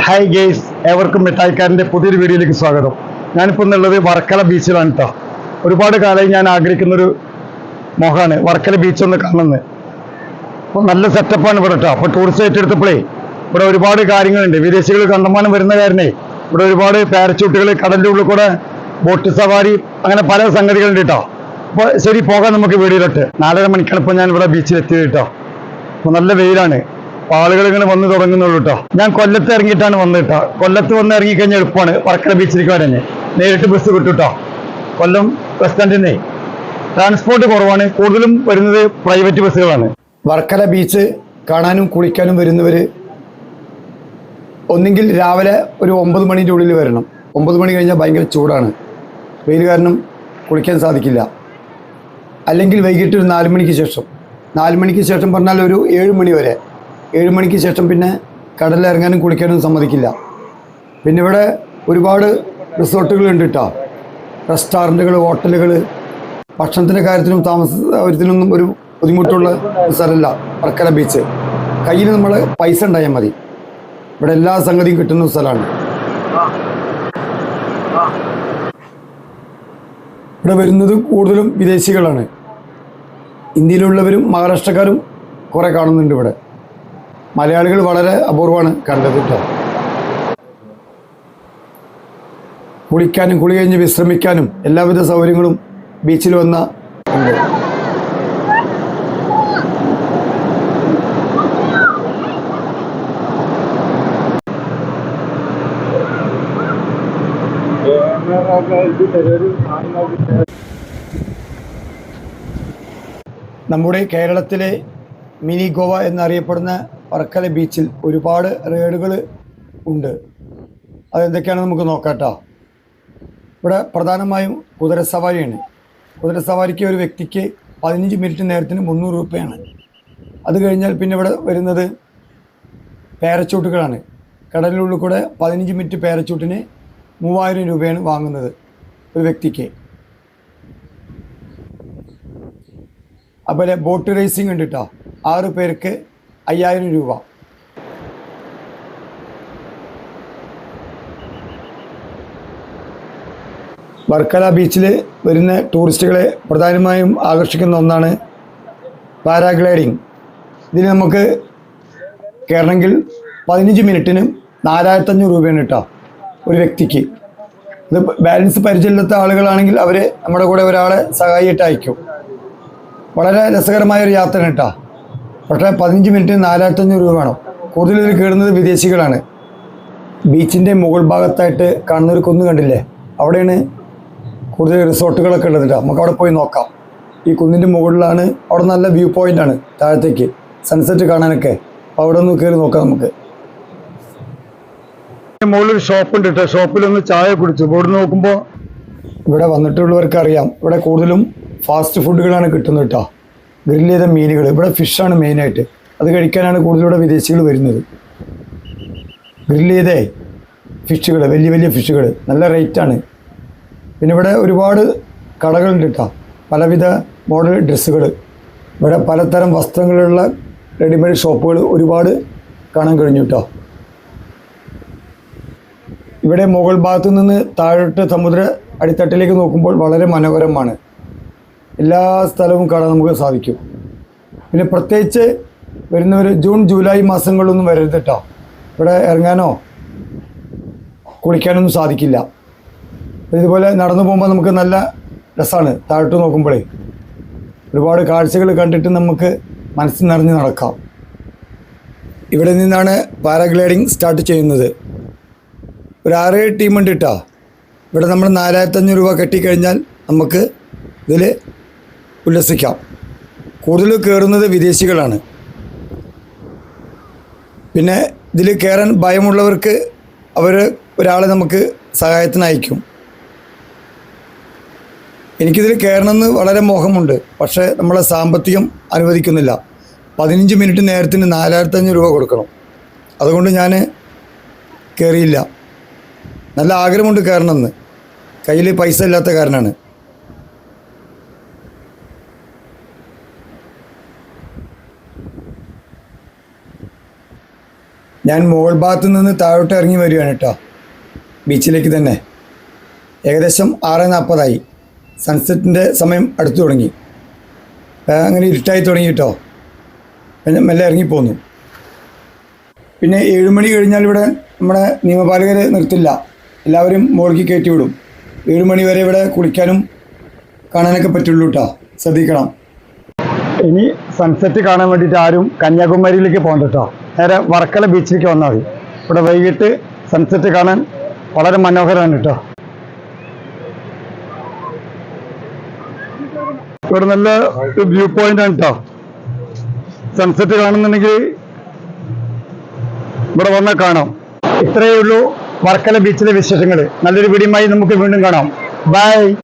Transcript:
Hi guys, ഏവർക്കും മിഠായിക്കാരൻ്റെ പുതിയൊരു വീഡിയോയിലേക്ക് സ്വാഗതം. ഞാനിപ്പോൾ ഉള്ളത് വർക്കല ബീച്ചിലാണ് കേട്ടോ. ഒരുപാട് കാലമായി ഞാൻ ആഗ്രഹിക്കുന്നൊരു മോഹമാണ് വർക്കല ബീച്ചൊന്ന് കാണുന്നത്. അപ്പോൾ നല്ല സെറ്റപ്പാണ് ഇവിടെ കേട്ടോ. അപ്പോൾ ടൂറിസ്റ്റ് ഏറ്റെടുത്തപ്പോഴേ ഇവിടെ ഒരുപാട് കാര്യങ്ങളുണ്ട്. വിദേശികൾ കണ്ടമാനം വരുന്ന കാരണേ ഇവിടെ ഒരുപാട് പാരച്യൂട്ടുകൾ, കടലിൻ്റെ ഉള്ളിൽ കൂടെ ബോട്ട് സവാരി, അങ്ങനെ പല സംഗതികളുണ്ട് കേട്ടോ. അപ്പോൾ ശരി, പോകാം നമുക്ക് വീഡിയോയിലോട്ട്. 4:30 മണിക്കാണ് ഇപ്പോൾ ഞാൻ ഇവിടെ ബീച്ചിലെത്തിയത് കേട്ടോ. അപ്പോൾ നല്ല വെയിലാണ്, ആളുകൾ ഇങ്ങനെ വന്ന് തുടങ്ങുന്നുള്ളൂ കേട്ടോ. ഞാൻ കൊല്ലത്ത് ഇറങ്ങിയിട്ടാണ് വന്നത് കേട്ടോ. കൊല്ലത്ത് വന്ന് ഇറങ്ങിക്കഴിഞ്ഞാൽ എളുപ്പമാണ് വർക്കല ബീച്ചിലേക്ക് വരാൻ. നേരിട്ട് ബസ് കിട്ടും കേട്ടോ. കൊല്ലം ബസ് സ്റ്റാൻഡിൽ നിന്നേ ട്രാൻസ്പോർട്ട് കുറവാണ്, കൂടുതലും വരുന്നത് പ്രൈവറ്റ് ബസ്സുകളാണ്. വർക്കല ബീച്ച് കാണാനും കുളിക്കാനും വരുന്നവർ ഒന്നെങ്കിൽ രാവിലെ ഒരു 9 മണിൻ്റെ ഉള്ളിൽ വരണം. 9 മണി കഴിഞ്ഞാൽ ഭയങ്കര ചൂടാണ്, വെയിൽ കാരണം കുളിക്കാൻ സാധിക്കില്ല. അല്ലെങ്കിൽ വൈകിട്ട് ഒരു 4 മണിക്ക് ശേഷം, 4 മണിക്ക് ശേഷം പറഞ്ഞാൽ ഒരു 7 മണി വരെ. 7 മണിക്ക് ശേഷം പിന്നെ കടലിൽ ഇറങ്ങാനും കുളിക്കാനും സമ്മതിക്കില്ല. പിന്നെ ഇവിടെ ഒരുപാട് റിസോർട്ടുകളുണ്ട് കേട്ടോ, റെസ്റ്റോറൻറ്റുകൾ, ഹോട്ടലുകൾ. ഭക്ഷണത്തിൻ്റെ കാര്യത്തിനും താമസത്തിനൊന്നും ഒരു ബുദ്ധിമുട്ടുള്ള സ്ഥലമല്ല വർക്കല ബീച്ച്. കയ്യിൽ നമ്മൾ പൈസ ഉണ്ടായാൽ മതി, ഇവിടെ എല്ലാ സംഗതിയും കിട്ടുന്ന സ്ഥലമാണ്. ഇവിടെ വരുന്നത് കൂടുതലും വിദേശികളാണ്. ഇന്ത്യയിലുള്ളവരും മഹാരാഷ്ട്രക്കാരും കുറേ കാണുന്നുണ്ട് ഇവിടെ. മലയാളികൾ വളരെ അപൂർവമാണ് കണ്ടത് കേട്ടോ. കുളിക്കാനും കുളി കഴിഞ്ഞ് വിശ്രമിക്കാനും എല്ലാവിധ സൗകര്യങ്ങളും ബീച്ചിൽ വന്ന ഉണ്ട്. നമ്മുടെ കേരളത്തിലെ മിനി ഗോവ എന്നറിയപ്പെടുന്ന വർക്കല ബീച്ചിൽ ഒരുപാട് റൈഡുകൾ ഉണ്ട്. അതെന്തൊക്കെയാണെന്ന് നമുക്ക് നോക്കാട്ടോ. ഇവിടെ പ്രധാനമായും കുതിരസവാരിയാണ്. കുതിരസവാരിക്ക് ഒരു വ്യക്തിക്ക് 15 മിനിറ്റ് നേരത്തിന് 300 രൂപയാണ്. അത് കഴിഞ്ഞാൽ പിന്നെ ഇവിടെ വരുന്നത് പാരച്യൂട്ടുകളാണ്. കടലിനുള്ളിൽ കൂടെ 15 മിനിറ്റ് പാരച്യൂട്ടിന് 3000 രൂപയാണ് വാങ്ങുന്നത് ഒരു വ്യക്തിക്ക്. അതുപോലെ ബോട്ട് റേസിംഗ് ഉണ്ട് കേട്ടോ, 6 പേർക്ക് 5000 രൂപ. വർക്കല ബീച്ചിൽ വരുന്ന ടൂറിസ്റ്റുകളെ പ്രധാനമായും ആകർഷിക്കുന്ന ഒന്നാണ് പാരാഗ്ലൈഡിങ്. ഇതിന് നമുക്ക് കയറണമെങ്കിൽ 15 മിനിറ്റിന് 4500 രൂപയാണ് കേട്ടോ ഒരു വ്യക്തിക്ക്. ഇത് ബാലൻസ് പരിചയമില്ലാത്ത ആളുകളാണെങ്കിൽ അവർ നമ്മുടെ കൂടെ ഒരാളെ സഹായിയിട്ട് അയക്കും. വളരെ രസകരമായൊരു യാത്രയാണ് കേട്ടോ. പക്ഷേ 15 മിനിറ്റിന് 4500 രൂപ വേണം. കൂടുതൽ ഇതിൽ കയറുന്നത് വിദേശികളാണ്. ബീച്ചിൻ്റെ മുകൾ ഭാഗത്തായിട്ട് കാണുന്നൊരു കുന്ന് കണ്ടില്ലേ, അവിടെയാണ് കൂടുതൽ റിസോർട്ടുകളൊക്കെ ഉള്ളത് കേട്ടോ. നമുക്ക് അവിടെ പോയി നോക്കാം. ഈ കുന്നിൻ്റെ മുകളിലാണ്, അവിടെ നല്ല വ്യൂ പോയിൻ്റാണ് താഴത്തേക്ക് സൺസെറ്റ് കാണാനൊക്കെ. അപ്പോൾ അവിടെ ഒന്ന് കയറി നോക്കാം നമുക്ക്. മുകളിൽ ഷോപ്പുണ്ട് കേട്ടോ. ഷോപ്പിലൊന്ന് ചായ കുടിച്ചു. ഇവിടെ നോക്കുമ്പോൾ ഇവിടെ വന്നിട്ടുള്ളവർക്ക് അറിയാം, ഇവിടെ കൂടുതലും ഫാസ്റ്റ് ഫുഡുകളാണ് കിട്ടുന്നത് കേട്ടോ. ഗ്രില്ല് ചെയ്ത മീനുകൾ, ഇവിടെ ഫിഷാണ് മെയിനായിട്ട്. അത് കഴിക്കാനാണ് കൂടുതലൂടെ വിദേശികൾ വരുന്നത്. ഗ്രില്ല് ചെയ്തേ ഫിഷുകൾ, വലിയ വലിയ ഫിഷുകൾ, നല്ല റേറ്റാണ്. പിന്നെ ഇവിടെ ഒരുപാട് കടകളുണ്ട് കേട്ടോ, പലവിധ മോഡൽ ഡ്രസ്സുകൾ. ഇവിടെ പലതരം വസ്ത്രങ്ങളുള്ള റെഡിമെയ്ഡ് ഷോപ്പുകൾ ഒരുപാട് കാണാൻ കഴിഞ്ഞു കേട്ടോ. ഇവിടെ മുകൾ ഭാഗത്തു നിന്ന് താഴോട്ട് സമുദ്ര അടിത്തട്ടിലേക്ക് നോക്കുമ്പോൾ വളരെ മനോഹരമാണ്. എല്ലാ സ്ഥലവും കാണാൻ നമുക്ക് സാധിക്കും. പിന്നെ പ്രത്യേകിച്ച് വരുന്നവർ ജൂൺ ജൂലൈ മാസങ്ങളിലൊന്നും വരരുത് കേട്ടോ. ഇവിടെ ഇറങ്ങാനോ കുളിക്കാനൊന്നും സാധിക്കില്ല. ഇതുപോലെ നടന്നു പോകുമ്പോൾ നമുക്ക് നല്ല രസമാണ്. താഴോട്ട് നോക്കുമ്പോഴേ ഒരുപാട് കാഴ്ചകൾ കണ്ടിട്ട് നമുക്ക് മനസ്സ് നിറഞ്ഞ് നടക്കാം. ഇവിടെ നിന്നാണ് പാരാഗ്ലൈഡിങ് സ്റ്റാർട്ട് ചെയ്യുന്നത്. ഒരു 6-7 ടീമുണ്ട് കേട്ടോ. ഇവിടെ നമ്മൾ 4500 രൂപ കെട്ടിക്കഴിഞ്ഞാൽ നമുക്ക് ഇതിൽ ഉല്ലസിക്കാം. കൂടുതൽ കയറുന്നത് വിദേശികളാണ്. പിന്നെ ഇതിൽ കയറാൻ ഭയമുള്ളവർക്ക് ഒരാളെ നമുക്ക് സഹായത്തിന് അയക്കും. എനിക്കിതിൽ കയറണമെന്ന് വളരെ മോഹമുണ്ട്, പക്ഷേ നമ്മളെ സാമ്പത്തികം അനുവദിക്കുന്നില്ല. 15 മിനിറ്റ് നേരത്തിന് 4500 രൂപ കൊടുക്കണം. അതുകൊണ്ട് ഞാൻ കയറിയില്ല. നല്ല ആഗ്രഹമുണ്ട് കയറണമെന്ന്, കയ്യിൽ പൈസ ഇല്ലാത്ത കാരണമാണ്. ഞാൻ മുകൾ ഭാഗത്തു നിന്ന് താഴോട്ട് ഇറങ്ങി വരികയാണ് കേട്ടോ, ബീച്ചിലേക്ക് തന്നെ. ഏകദേശം 6:40 സൺസെറ്റിൻ്റെ സമയം അടുത്തു തുടങ്ങി. അങ്ങനെ ഇരുട്ടായി തുടങ്ങി കേട്ടോ. പിന്നെ മെല്ലെ ഇറങ്ങിപ്പോന്നു. പിന്നെ 7 മണി കഴിഞ്ഞാൽ ഇവിടെ നമ്മുടെ നിയമപാലകർ നിർത്തില്ല, എല്ലാവരും മുകളിലേക്ക് കയറ്റി വിടും. 7 മണി വരെ ഇവിടെ കുളിക്കാനും കാണാനൊക്കെ പറ്റുള്ളൂ കേട്ടോ, ശ്രദ്ധിക്കണം. ഇനി സൺസെറ്റ് കാണാൻ വേണ്ടിയിട്ട് ആരും കന്യാകുമാരിയിലേക്ക് പോകണ്ട കേട്ടോ, നേരെ വർക്കല ബീച്ചിലേക്ക് വന്നാൽ മതി. ഇവിടെ വൈകിട്ട് സൺസെറ്റ് കാണാൻ വളരെ മനോഹരമാണ് കേട്ടോ. ഇവിടെ നല്ല വ്യൂ പോയിന്റ് ആണ് കേട്ടോ. സൺസെറ്റ് കാണുന്നുണ്ടെങ്കിൽ ഇവിടെ വന്നാൽ കാണാം. ഇത്രയേ ഉള്ളൂ വർക്കല ബീച്ചിലെ വിശേഷങ്ങൾ. നല്ലൊരു വീഡിയോയുമായി നമുക്ക് വീണ്ടും കാണാം. ബൈ.